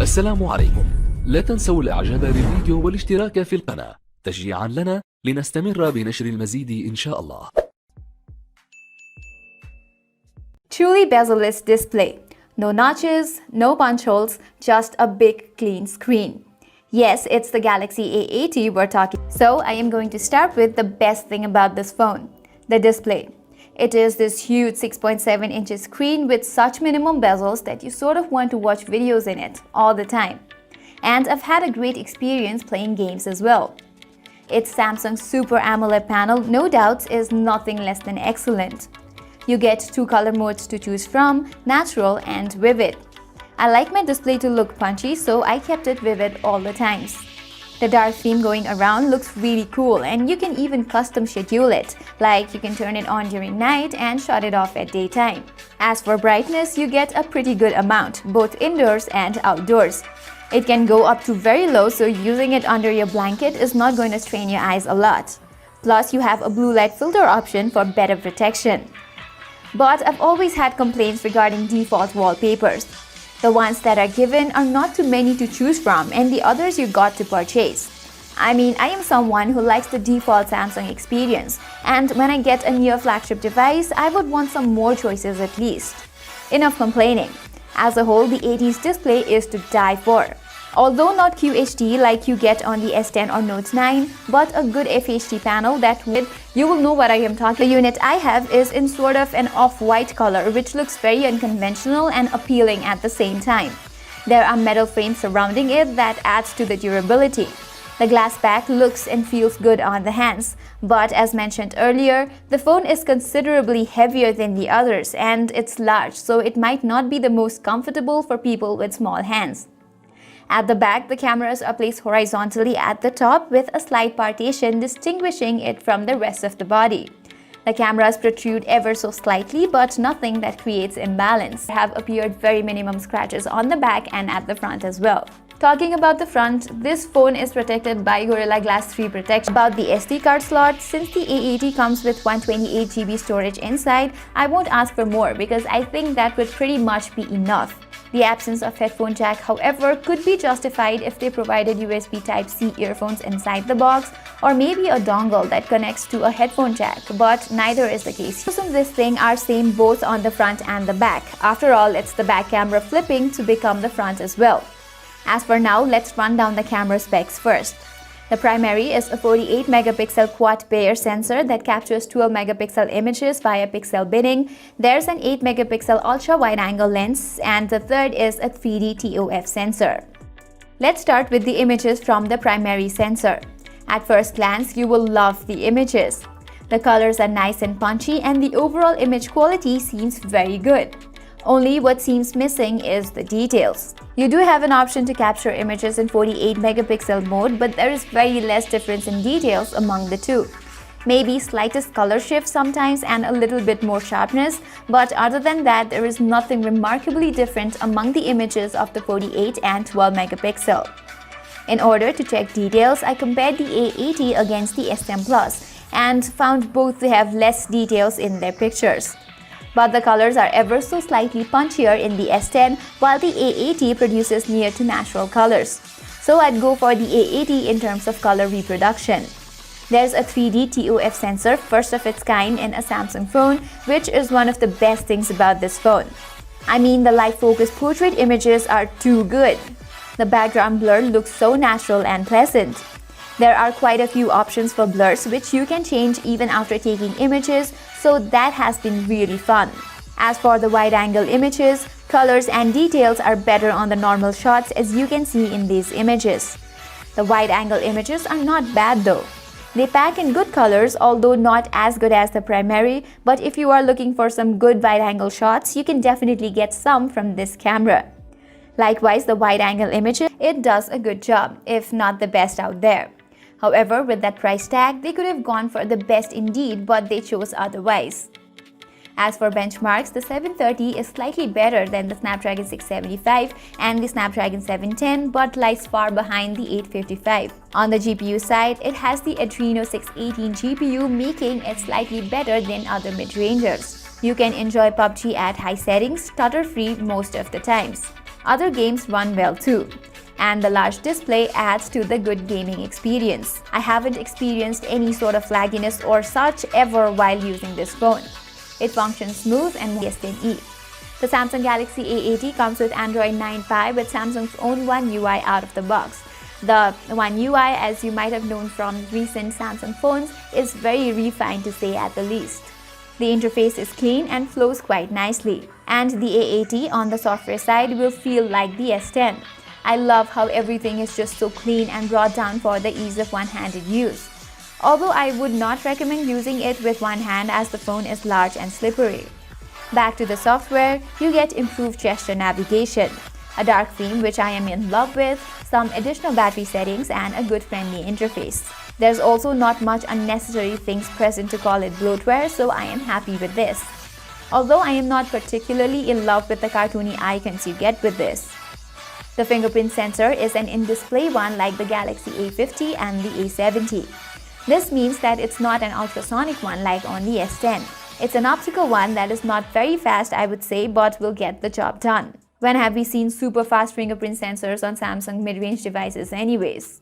السلام عليكم. لا تنسوا الإعجاب بالفيديو والاشتراك في القناة تشجيعا لنا لنستمر بنشر المزيد إن شاء الله. Truly bezel-less display. No notches, no punch holes, just a big clean screen. Yes, it's the Galaxy A80 we're talking. So I am going to start with the best thing about this phone, the display. It is this huge 6.7 inches screen with such minimum bezels that you sort of want to watch videos in it all the time. And I've had a great experience playing games as well. Its Samsung Super AMOLED panel, no doubts, is nothing less than excellent. You get two color modes to choose from, natural and vivid. I like my display to look punchy, so I kept it vivid all the times. The dark theme going around looks really cool, and you can even custom schedule it, like you can turn it on during night and shut it off at daytime. As for brightness, you get a pretty good amount, both indoors and outdoors. It can go up to very low, so using it under your blanket is not going to strain your eyes a lot. Plus, you have a blue light filter option for better protection. But I've always had complaints regarding default wallpapers. The ones that are given are not too many to choose from, and the others you got to purchase. I mean, I am someone who likes the default Samsung experience, and when I get a near flagship device, I would want some more choices at least. Enough complaining. As a whole, the 80's display is to die for. Although not QHD like you get on the S10 or Note 9, but a good FHD panel that you will know what I am talking. The unit I have is in sort of an off-white color, which looks very unconventional and appealing at the same time. There are metal frames surrounding it that adds to the durability. The glass back looks and feels good on the hands, but as mentioned earlier, the phone is considerably heavier than the others and it's large, so it might not be the most comfortable for people with small hands. At the back, the cameras are placed horizontally at the top with a slight partition distinguishing it from the rest of the body. The cameras protrude ever so slightly, but nothing that creates imbalance. There have appeared very minimum scratches on the back and at the front as well. Talking about the front, this phone is protected by Gorilla Glass 3 protection. About the SD card slot, since the A80 comes with 128GB storage inside, I won't ask for more because I think that would pretty much be enough. The absence of headphone jack, however, could be justified if they provided USB Type-C earphones inside the box, or maybe a dongle that connects to a headphone jack, but neither is the case. The features of this thing are same both on the front and the back. After all, it's the back camera flipping to become the front as well. As for now, let's run down the camera specs first. The primary is a 48-megapixel quad-pair sensor that captures 12-megapixel images via pixel binning. There's an 8-megapixel ultra-wide-angle lens, and the third is a 3D TOF sensor. Let's start with the images from the primary sensor. At first glance, you will love the images. The colors are nice and punchy, and the overall image quality seems very good. Only what seems missing is the details. You do have an option to capture images in 48-megapixel mode, but there is very less difference in details among the two. Maybe slightest color shift sometimes and a little bit more sharpness, but other than that, there is nothing remarkably different among the images of the 48 and 12-megapixel. In order to check details, I compared the A80 against the S10 Plus and found both they have less details in their pictures. But the colors are ever so slightly punchier in the S10, while the A80 produces near to natural colors. So I'd go for the A80 in terms of color reproduction. There's a 3D TOF sensor, first of its kind in a Samsung phone, which is one of the best things about this phone. I mean, the light focus portrait images are too good. The background blur looks so natural and pleasant. There are quite a few options for blurs which you can change even after taking images, so that has been really fun. As for the wide-angle images, colors and details are better on the normal shots as you can see in these images. The wide-angle images are not bad though. They pack in good colors, although not as good as the primary, but if you are looking for some good wide-angle shots, you can definitely get some from this camera. Likewise, the wide-angle images, it does a good job, if not the best out there. However, with that price tag, they could have gone for the best indeed, but they chose otherwise. As for benchmarks, the 730 is slightly better than the Snapdragon 675 and the Snapdragon 710, but lies far behind the 855. On the GPU side, it has the Adreno 618 GPU, making it slightly better than other mid-rangers. You can enjoy PUBG at high settings, stutter-free most of the times. Other games run well too. And the large display adds to the good gaming experience. I haven't experienced any sort of lagginess or such ever while using this phone. It functions smooth and E. The Samsung Galaxy A80 comes with Android 9 Pie with Samsung's own One UI out of the box. The One UI, as you might have known from recent Samsung phones, is very refined to say at the least. The interface is clean and flows quite nicely. And the A80 on the software side will feel like the S10. I love how everything is just so clean and brought down for the ease of one-handed use. Although I would not recommend using it with one hand as the phone is large and slippery. Back to the software, you get improved gesture navigation, a dark theme which I am in love with, some additional battery settings and a good friendly interface. There's also not much unnecessary things present to call it bloatware, so I am happy with this. Although I am not particularly in love with the cartoony icons you get with this. The fingerprint sensor is an in-display one like the Galaxy A50 and the A70. This means that it's not an ultrasonic one like on the S10. It's an optical one that is not very fast, I would say, but will get the job done. When have we seen super fast fingerprint sensors on Samsung mid-range devices anyways?